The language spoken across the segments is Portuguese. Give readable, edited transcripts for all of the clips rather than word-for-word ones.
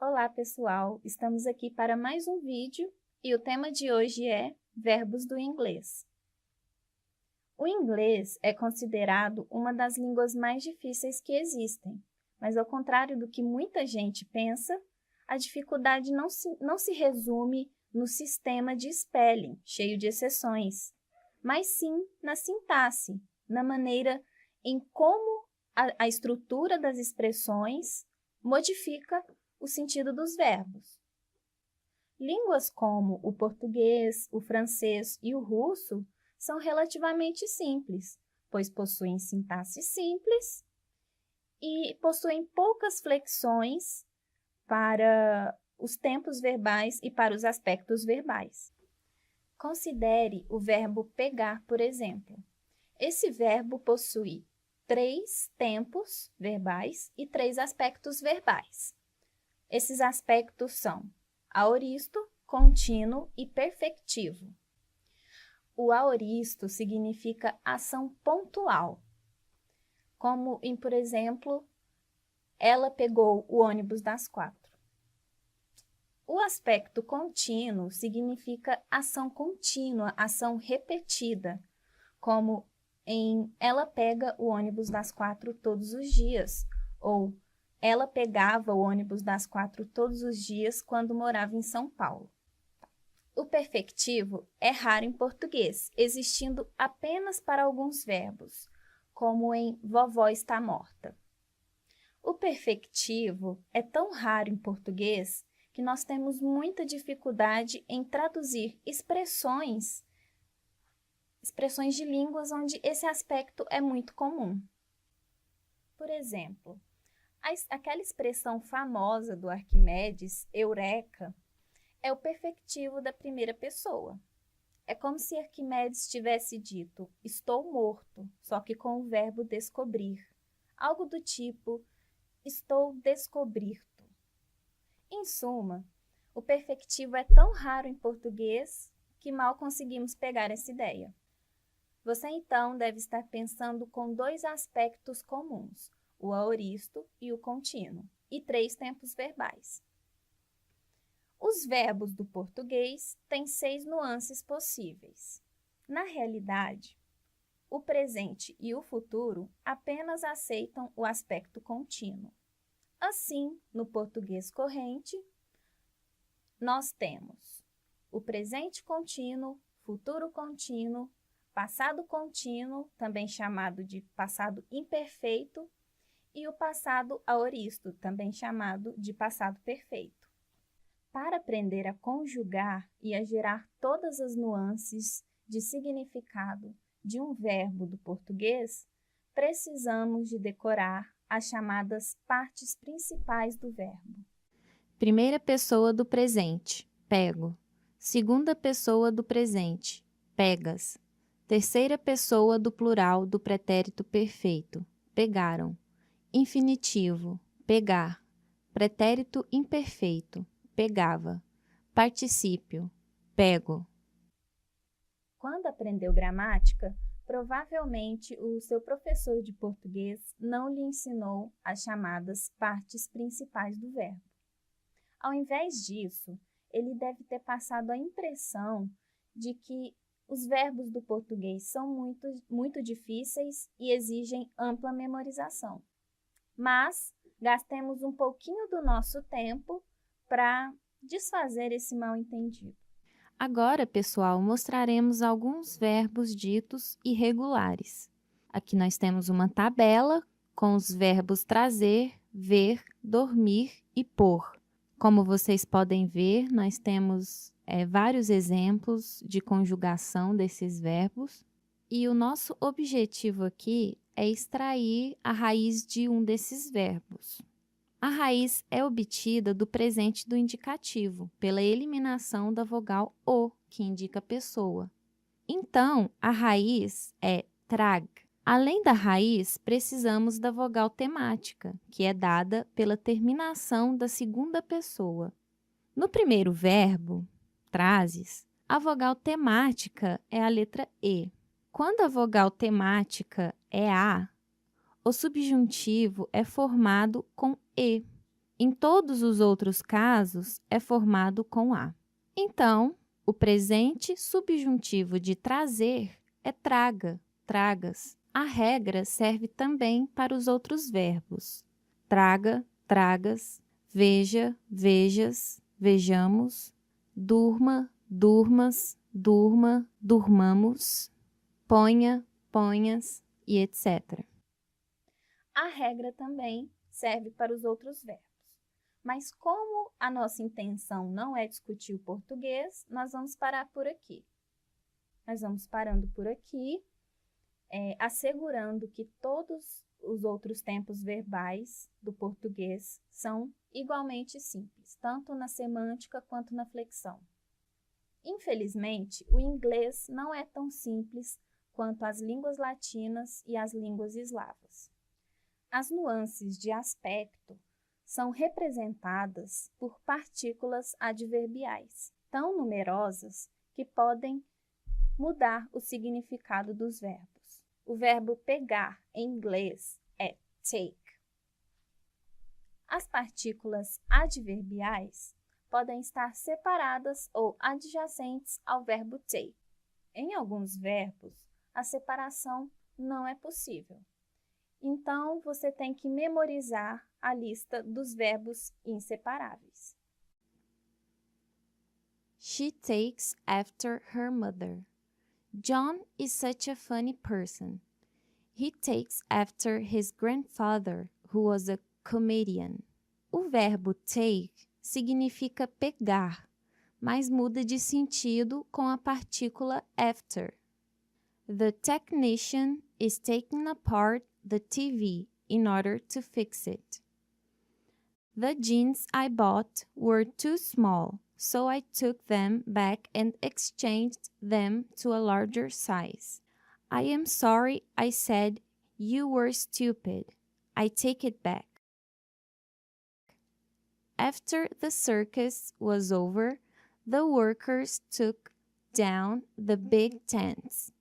Olá, pessoal! Estamos aqui para mais um vídeo e o tema de hoje é verbos do inglês. O inglês é considerado uma das línguas mais difíceis que existem, mas ao contrário do que muita gente pensa, a dificuldade não se resume no sistema de spelling, cheio de exceções, mas sim na sintaxe, na maneira em como a estrutura das expressões modifica o sentido dos verbos. Línguas como o português, o francês e o russo são relativamente simples, pois possuem sintaxe simples e possuem poucas flexões para os tempos verbais e para os aspectos verbais. Considere o verbo pegar, por exemplo. Esse verbo possui 3 tempos verbais e 3 aspectos verbais. Esses aspectos são aoristo, contínuo e perfectivo. O aoristo significa ação pontual, como por exemplo, ela pegou o ônibus das 4. O aspecto contínuo significa ação contínua, ação repetida, como em ela pega o ônibus das 4 todos os dias, ou ela pegava o ônibus das 4 todos os dias quando morava em São Paulo. O perfectivo é raro em português, existindo apenas para alguns verbos, como em vovó está morta. O perfectivo é tão raro em português que nós temos muita dificuldade em traduzir expressões de línguas onde esse aspecto é muito comum. Por exemplo, aquela expressão famosa do Arquimedes, eureka, é o perfectivo da primeira pessoa. É como se Arquimedes tivesse dito, estou morto, só que com o verbo descobrir. Algo do tipo, estou descoberto. Em suma, o perfectivo é tão raro em português que mal conseguimos pegar essa ideia. Você então deve estar pensando com 2 aspectos comuns, o aoristo e o contínuo, e 3 tempos verbais. Os verbos do português têm 6 nuances possíveis. Na realidade, o presente e o futuro apenas aceitam o aspecto contínuo. Assim, no português corrente, nós temos o presente contínuo, futuro contínuo, passado contínuo, também chamado de passado imperfeito, e o passado aoristo, também chamado de passado perfeito. Para aprender a conjugar e a gerar todas as nuances de significado de um verbo do português, precisamos de decorar as chamadas partes principais do verbo. Primeira pessoa do presente, pego. Segunda pessoa do presente, pegas. Terceira pessoa do plural do pretérito perfeito, pegaram. Infinitivo, pegar. Pretérito imperfeito, pegava. Particípio, pego. Quando aprendeu gramática, provavelmente o seu professor de português não lhe ensinou as chamadas partes principais do verbo. Ao invés disso, ele deve ter passado a impressão de que os verbos do português são muito difíceis e exigem ampla memorização. Mas gastemos um pouquinho do nosso tempo para desfazer esse mal-entendido. Agora, pessoal, mostraremos alguns verbos ditos irregulares. Aqui nós temos uma tabela com os verbos trazer, ver, dormir e pôr. Como vocês podem ver, nós temos vários exemplos de conjugação desses verbos. E o nosso objetivo aqui é extrair a raiz de um desses verbos. A raiz é obtida do presente do indicativo, pela eliminação da vogal O, que indica pessoa. Então, a raiz é trag. Além da raiz, precisamos da vogal temática, que é dada pela terminação da segunda pessoa. No primeiro verbo, trazes, a vogal temática é a letra E. Quando a vogal temática é A, o subjuntivo é formado com E. Em todos os outros casos, é formado com A. Então, o presente subjuntivo de trazer é traga, tragas. A regra serve também para os outros verbos. Traga, tragas, veja, vejas, vejamos, durma, durmas, durma, durmamos, ponha, ponhas e etc. A regra também serve para os outros verbos. Mas como a nossa intenção não é discutir o português, nós vamos parar por aqui. Nós vamos parando por aqui, assegurando que todos os outros tempos verbais do português são igualmente simples, tanto na semântica quanto na flexão. Infelizmente, o inglês não é tão simples quanto as línguas latinas e as línguas eslavas. As nuances de aspecto são representadas por partículas adverbiais, tão numerosas que podem mudar o significado dos verbos. O verbo pegar em inglês é take. As partículas adverbiais podem estar separadas ou adjacentes ao verbo take. Em alguns verbos, a separação não é possível. Então, você tem que memorizar a lista dos verbos inseparáveis. She takes after her mother. John is such a funny person. He takes after his grandfather, who was a comedian. O verbo take significa pegar, mas muda de sentido com a partícula after. The technician is taking apart the TV in order to fix it. The jeans I bought were too small, so I took them back and exchanged them to a larger size. I am sorry I said you were stupid. I take it back. After the circus was over, the workers took down the big tents.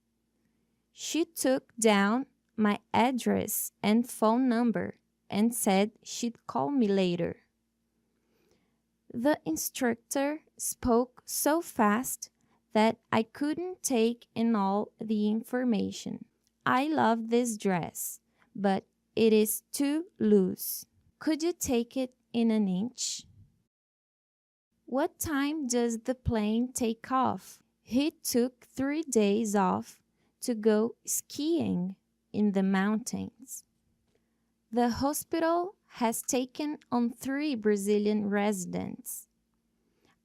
She took down my address and phone number and said she'd call me later. The instructor spoke so fast that I couldn't take in all the information. I love this dress, but it is too loose. Could you take it in an inch? What time does the plane take off? He took 3 days off to go skiing in the mountains. The hospital has taken on 3 Brazilian residents.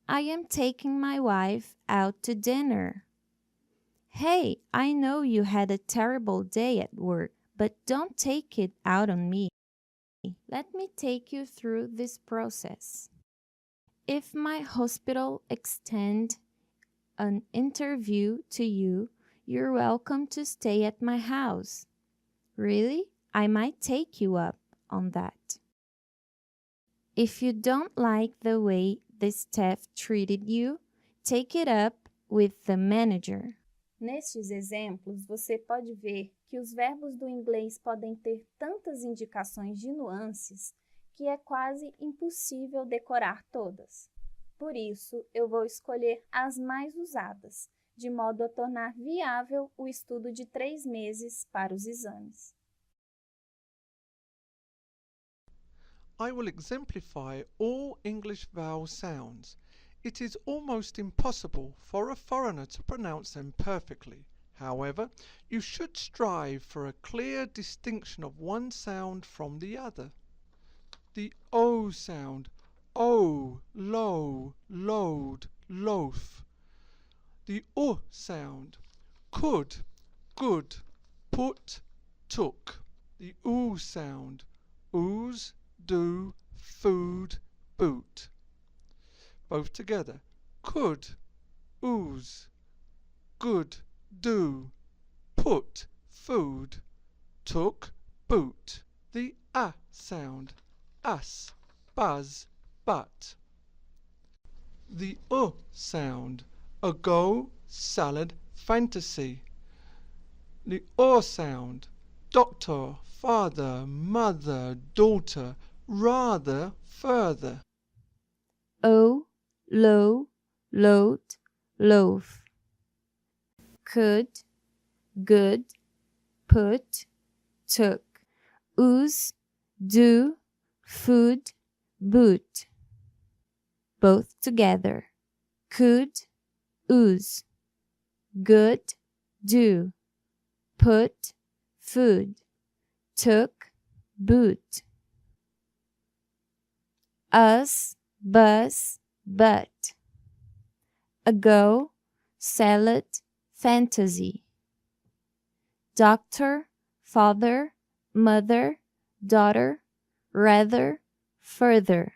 I am taking my wife out to dinner. Hey, I know you had a terrible day at work, but don't take it out on me. Let me take you through this process. If my hospital extend an interview to you, you're welcome to stay at my house. Really? I might take you up on that. If you don't like the way the staff treated you, take it up with the manager. Nestes exemplos, você pode ver que os verbos do inglês podem ter tantas indicações de nuances que é quase impossível decorar todas. Por isso, eu vou escolher as mais usadas, de modo a tornar viável o estudo de 3 meses para os exames. I will exemplify all English vowel sounds. It is almost impossible for a foreigner to pronounce them perfectly. However, you should strive for a clear distinction of one sound from the other. The O sound, O, low, load, loaf. The U sound, could, good, put, took. The Oo sound, ooze, do, food, boot. Both together. Could, ooze, good, do, put, food, took, boot. The A sound, us, buzz, but. The U sound, ago, salad, fantasy. The O sound, doctor, father, mother, daughter, rather, further. O, low, load, loaf. Could, good, put, took. Use, do, food, boot. Both together. Could, use. Good, do. Put, food. Took, boot. Us, bus, but. Ago, salad, fantasy. Doctor, father, mother, daughter, rather, further.